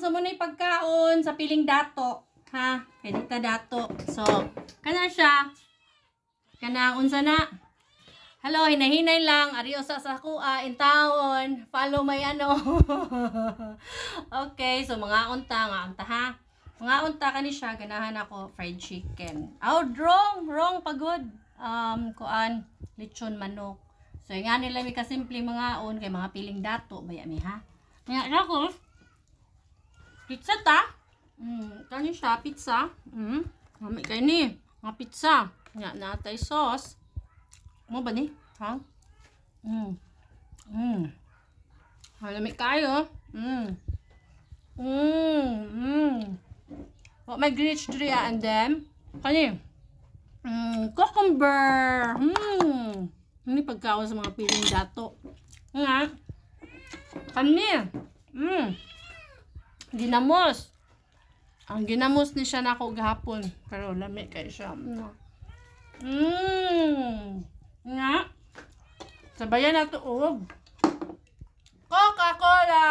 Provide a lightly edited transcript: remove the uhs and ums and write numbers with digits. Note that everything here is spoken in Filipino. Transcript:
so muna yung pagkaon sa piling dato. Ha? Kanita dato. So, kana siya. Kanang unsa na. Hello, hinahinay lang. Ariyo sa kuha in taon. Follow my ano. Okay, so mga unta ha. Mga unta kani siya ganahan ako fried chicken. Oh, wrong pagod. Kuan lechon manok. So nga nila mi kasimple mga on kay mga piling dato baya mi ha. Nga ako. Pizza ta. Kani siya pizza. Mami kay ni, mga pizza. Nga natay sauce. Mo ba ni? Ha? Malamig kayo. What my greenwich tree and them? Kani? Cucumber. Ini pagkaon sa mga piling dato. Nga. Kani? Ginamos. Ang ginamos ni siya nako gahapon. Pero lamig kayo siya. Nga. Sabayan na to og Coca-Cola.